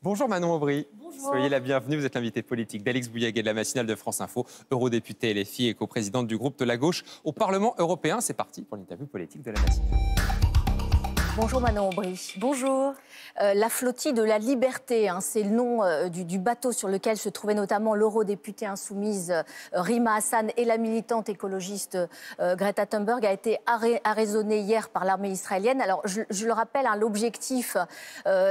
Bonjour Manon Aubry. Bonjour. Soyez la bienvenue. Vous êtes l'invitée politique d'Alex Bouillaguet de la matinale de France Info, eurodéputée LFI et coprésidente du groupe de la gauche au Parlement européen. C'est parti pour l'interview politique de la matinale. Bonjour Manon Aubry. Bonjour. La flottille de la liberté, c'est le nom du bateau sur lequel se trouvait notamment l'eurodéputée insoumise Rima Hassan et la militante écologiste Greta Thunberg, a été arraisonnée hier par l'armée israélienne. Alors je le rappelle, l'objectif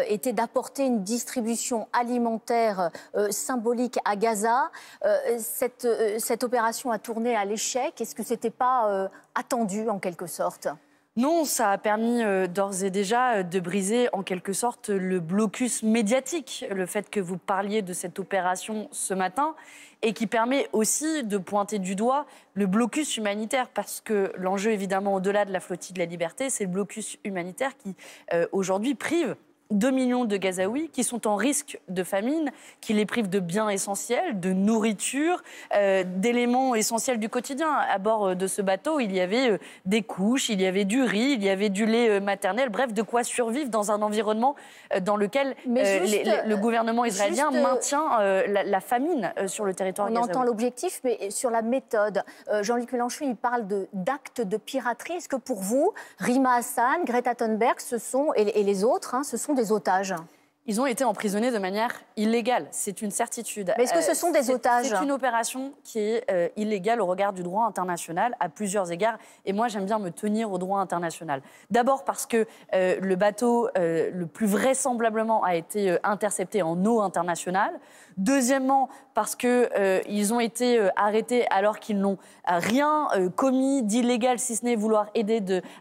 était d'apporter une distribution alimentaire symbolique à Gaza. Cette opération a tourné à l'échec. Est-ce que ce n'était pas attendu en quelque sorte ? Non, ça a permis d'ores et déjà de briser en quelque sorte le blocus médiatique, le fait que vous parliez de cette opération ce matin et qui permet aussi de pointer du doigt le blocus humanitaire parce que l'enjeu évidemment au-delà de la flottille de la liberté, c'est le blocus humanitaire qui aujourd'hui prive 2 millions de Gazaouis qui sont en risque de famine, qui les privent de biens essentiels, de nourriture, d'éléments essentiels du quotidien. À bord de ce bateau, il y avait des couches, il y avait du riz, il y avait du lait maternel, bref, de quoi survivre dans un environnement dans lequel le gouvernement israélien maintient la famine sur le territoire gazaoui. On entend l'objectif, mais sur la méthode, Jean-Luc Mélenchon, il parle d'actes de piraterie. Est-ce que pour vous, Rima Hassan, Greta Thunberg, et les autres, ce sont des otages? Ils ont été emprisonnés de manière illégale, c'est une certitude. Mais est-ce que ce sont des otages? C'est une opération qui est illégale au regard du droit international à plusieurs égards. Et moi, j'aime bien me tenir au droit international. D'abord parce que le bateau, le plus vraisemblablement, a été intercepté en eau internationale. Deuxièmement, parce qu'ils ont été arrêtés alors qu'ils n'ont rien commis d'illégal, si ce n'est vouloir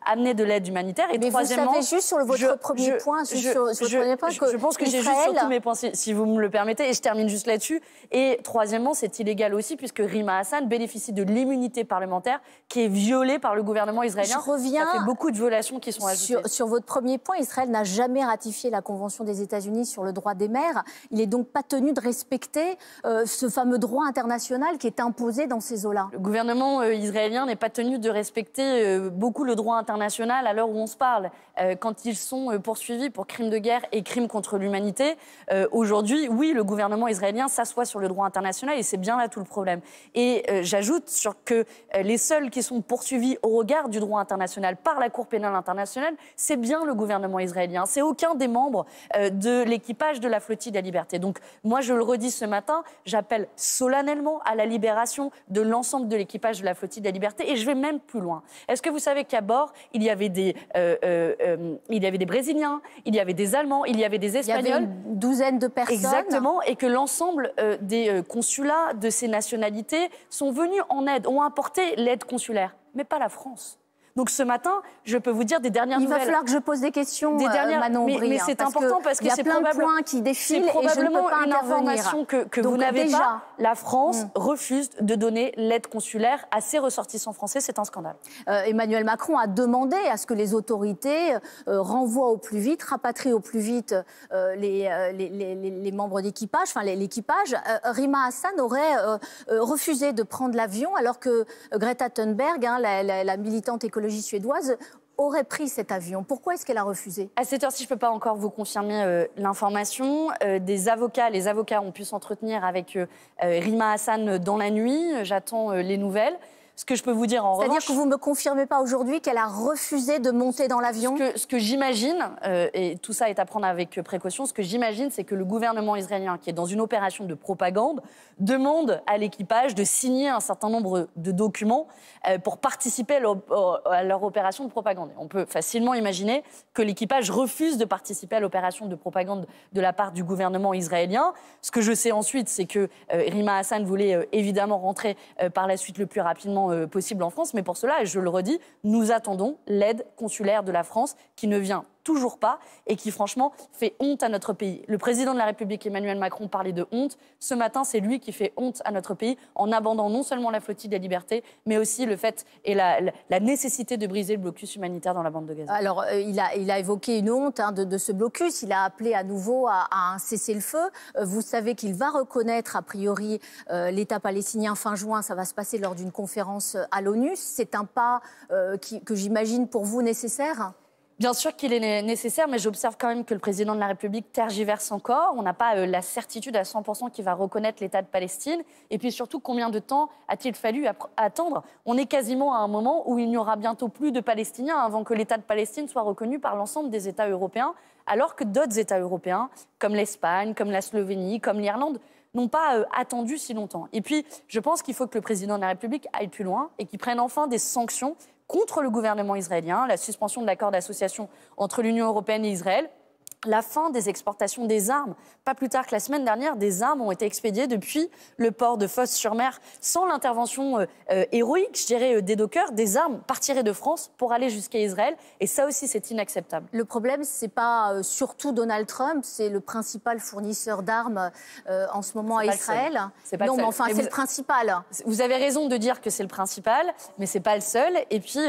amener de l'aide humanitaire. Et mais troisièmement, vous savez, juste sur votre premier point, je pense que j'ai juste sur tous mes points, si vous me le permettez, et je termine juste là-dessus. Et troisièmement, c'est illégal aussi, puisque Rima Hassan bénéficie de l'immunité parlementaire qui est violée par le gouvernement israélien. Ça fait beaucoup de violations qui sont ajoutées. Sur votre premier point, Israël n'a jamais ratifié la Convention des États-Unis sur le droit des mers. Il n'est donc pas tenu de respecter ce fameux droit international qui est imposé dans ces eaux-là. Le gouvernement israélien n'est pas tenu de respecter beaucoup le droit international à l'heure où on se parle. Quand ils sont poursuivis pour crimes de guerre et crimes contre l'humanité, aujourd'hui, oui, le gouvernement israélien s'assoit sur le droit international et c'est bien là tout le problème. Et j'ajoute que les seuls qui sont poursuivis au regard du droit international par la Cour pénale internationale, c'est bien le gouvernement israélien. C'est aucun des membres de l'équipage de la flottille de la liberté. Donc moi, je le redis ce matin, j'appelle solennellement à la libération de l'ensemble de l'équipage de la flottille de la liberté et je vais même plus loin. Est-ce que vous savez qu'à bord, il y avait des Brésiliens, il y avait des Allemands, il y avait des Espagnols. Il y avait une douzaine de personnes. Exactement, et que l'ensemble des consulats de ces nationalités sont venus en aide, ont apporté l'aide consulaire, mais pas la France. Donc ce matin, je peux vous dire des dernières nouvelles. Il va falloir que je pose des questions, Manon Aubry. Mais c'est important parce que c'est plein de points qui défilent et je ne peux pas une information que vous n'avez pas. La France refuse de donner l'aide consulaire à ses ressortissants français. C'est un scandale. Emmanuel Macron a demandé à ce que les autorités renvoient au plus vite, rapatrient au plus vite les membres d'équipage, enfin l'équipage. Rima Hassan aurait refusé de prendre l'avion alors que Greta Thunberg, la militante écologiste suédoise, aurait pris cet avion. Pourquoi est-ce qu'elle a refusé? À cette heure-ci, je ne peux pas encore vous confirmer l'information. Les avocats ont pu s'entretenir avec Rima Hassan dans la nuit. J'attends les nouvelles. Ce que je peux vous dire en revanche... C'est-à-dire que vous ne me confirmez pas aujourd'hui qu'elle a refusé de monter dans l'avion? Ce que j'imagine, et tout ça est à prendre avec précaution, ce que j'imagine, c'est que le gouvernement israélien, qui est dans une opération de propagande, demande à l'équipage de signer un certain nombre de documents pour participer à leur opération de propagande. On peut facilement imaginer que l'équipage refuse de participer à l'opération de propagande de la part du gouvernement israélien. Ce que je sais ensuite, c'est que Rima Hassan voulait évidemment rentrer par la suite le plus rapidement possible en France. Mais pour cela, et je le redis, nous attendons l'aide consulaire de la France qui ne vient toujours pas et qui, franchement, fait honte à notre pays. Le président de la République, Emmanuel Macron, parlait de honte. Ce matin, c'est lui qui fait honte à notre pays en abandonnant non seulement la flottille de la liberté, mais aussi le fait et la nécessité de briser le blocus humanitaire dans la bande de Gaza. Alors, il a évoqué une honte de ce blocus. Il a appelé à nouveau à un cessez-le-feu. Vous savez qu'il va reconnaître, a priori, l'État palestinien fin juin. Ça va se passer lors d'une conférence à l'ONU. C'est un pas que j'imagine pour vous nécessaire? Bien sûr qu'il est nécessaire, mais j'observe quand même que le président de la République tergiverse encore. On n'a pas la certitude à 100% qu'il va reconnaître l'État de Palestine. Et puis surtout, combien de temps a-t-il fallu attendre? On est quasiment à un moment où il n'y aura bientôt plus de Palestiniens avant que l'État de Palestine soit reconnu par l'ensemble des États européens, alors que d'autres États européens, comme l'Espagne, comme la Slovénie, comme l'Irlande, n'ont pas attendu si longtemps. Et puis, je pense qu'il faut que le président de la République aille plus loin et qu'il prenne enfin des sanctions contre le gouvernement israélien, la suspension de l'accord d'association entre l'Union européenne et Israël, la fin des exportations des armes. Pas plus tard que la semaine dernière, des armes ont été expédiées depuis le port de Fos-sur-Mer. Sans l'intervention héroïque, je dirais, des dockers, des armes partiraient de France pour aller jusqu'à Israël. Et ça aussi, c'est inacceptable. Le problème, ce n'est pas surtout Donald Trump, c'est le principal fournisseur d'armes en ce moment à Israël. Non, mais enfin, c'est le principal. Vous avez raison de dire que c'est le principal, mais ce n'est pas le seul. Et puis,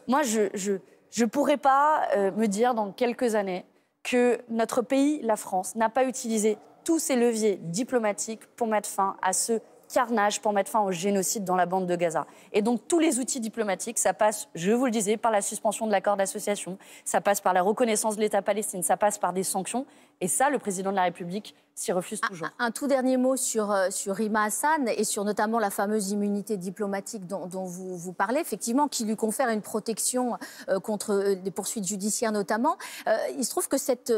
moi, je ne pourrais pas me dire dans quelques années que notre pays, la France, n'a pas utilisé tous ses leviers diplomatiques pour mettre fin à ce carnage, pour mettre fin au génocide dans la bande de Gaza. Et donc tous les outils diplomatiques, ça passe, je vous le disais, par la suspension de l'accord d'association, ça passe par la reconnaissance de l'État palestinien, ça passe par des sanctions. Et ça, le président de la République s'y refuse toujours. Un tout dernier mot sur Rima Hassan et sur notamment la fameuse immunité diplomatique dont vous parlez, effectivement, qui lui confère une protection contre des poursuites judiciaires notamment. Il se trouve que cette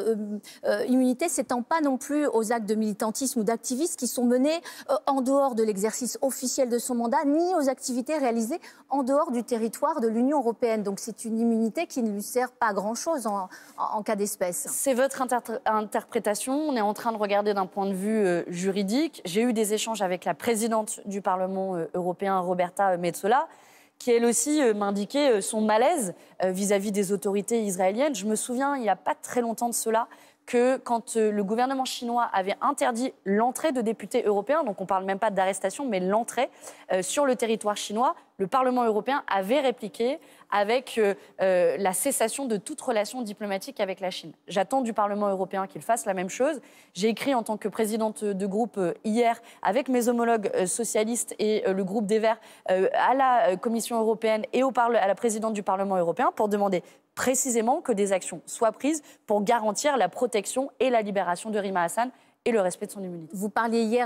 immunité ne s'étend pas non plus aux actes de militantisme ou d'activisme qui sont menés en dehors de l'exercice officiel de son mandat, ni aux activités réalisées en dehors du territoire de l'Union européenne. Donc c'est une immunité qui ne lui sert pas à grand-chose en cas d'espèce. C'est votre interprétation. On est en train de regarder d'un point de vue juridique. J'ai eu des échanges avec la présidente du Parlement européen, Roberta Metsola, qui elle aussi m'indiquait son malaise vis-à-vis des autorités israéliennes. Je me souviens, il n'y a pas très longtemps de cela, que quand le gouvernement chinois avait interdit l'entrée de députés européens, donc on ne parle même pas d'arrestation, mais l'entrée sur le territoire chinois, le Parlement européen avait répliqué avec la cessation de toute relation diplomatique avec la Chine. J'attends du Parlement européen qu'il fasse la même chose. J'ai écrit en tant que présidente de groupe hier avec mes homologues socialistes et le groupe des Verts à la Commission européenne et à la présidente du Parlement européen pour demander précisément que des actions soient prises pour garantir la protection et la libération de Rima Hassan et le respect de son immunité. Vous parliez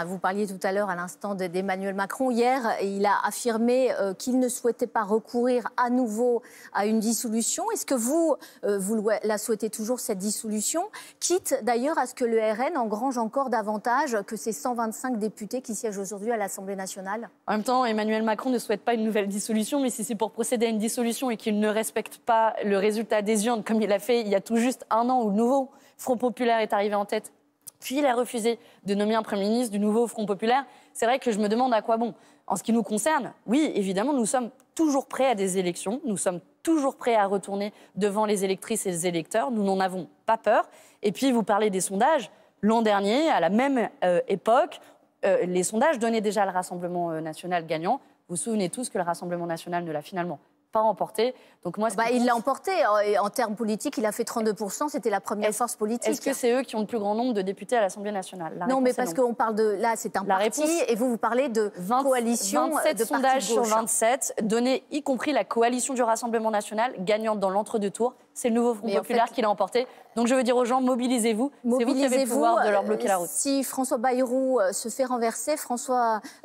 vous parliez tout à l'heure à l'instant d'Emmanuel Macron. Hier, il a affirmé qu'il ne souhaitait pas recourir à nouveau à une dissolution. Est-ce que vous la souhaitez toujours, cette dissolution, quitte d'ailleurs à ce que le RN engrange encore davantage que ces 125 députés qui siègent aujourd'hui à l'Assemblée nationale? En même temps, Emmanuel Macron ne souhaite pas une nouvelle dissolution, mais si c'est pour procéder à une dissolution et qu'il ne respecte pas le résultat des urnes, comme il l'a fait il y a tout juste un an où le nouveau Front populaire est arrivé en tête, puis il a refusé de nommer un Premier ministre du nouveau Front populaire. C'est vrai que je me demande à quoi bon. En ce qui nous concerne, oui, évidemment, nous sommes toujours prêts à des élections. Nous sommes toujours prêts à retourner devant les électrices et les électeurs. Nous n'en avons pas peur. Et puis, vous parlez des sondages. L'an dernier, à la même époque, les sondages donnaient déjà le Rassemblement national gagnant. Vous vous souvenez tous que le Rassemblement national ne l'a finalement pas emporté. Donc moi, il l'a emporté. En termes politiques, il a fait 32%. C'était la première force politique. Est-ce que c'est eux qui ont le plus grand nombre de députés à l'Assemblée nationale? Non, mais parce qu'on parle de... Là, c'est un parti, et vous parlez de coalition 27 de sondages sur gauche. 27, donnés, y compris la coalition du Rassemblement national, gagnante dans l'entre-deux tours. C'est le nouveau Front populaire qui l'a emporté. Donc je veux dire aux gens, mobilisez-vous. C'est vous qui avez le pouvoir de leur bloquer la route. Si François Bayrou se fait renverser,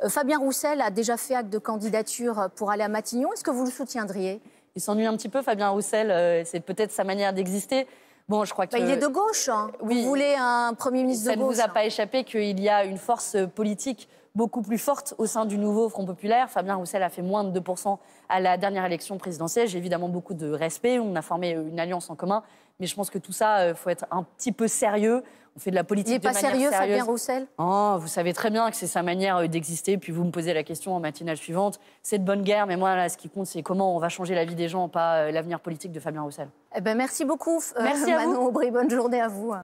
Fabien Roussel a déjà fait acte de candidature pour aller à Matignon. Est-ce que vous le soutiendriez? Il s'ennuie un petit peu, Fabien Roussel. C'est peut-être sa manière d'exister. Bon, je crois que... il est de gauche. Hein. Oui. Vous voulez un Premier ministre de gauche. Ça ne vous a pas échappé qu'il y a une force politique beaucoup plus forte au sein du nouveau Front populaire. Fabien Roussel a fait moins de 2% à la dernière élection présidentielle. J'ai évidemment beaucoup de respect. On a formé une alliance en commun. Mais je pense que tout ça, il faut être un petit peu sérieux. On fait de la politique de manière sérieuse. Il n'est pas sérieux, Fabien Roussel? Oh, vous savez très bien que c'est sa manière d'exister. Puis vous me posez la question en matinale suivante. C'est de bonne guerre, mais moi, là, ce qui compte, c'est comment on va changer la vie des gens, pas l'avenir politique de Fabien Roussel. Merci beaucoup, Merci à Manon vous. Aubry. Bonne journée à vous.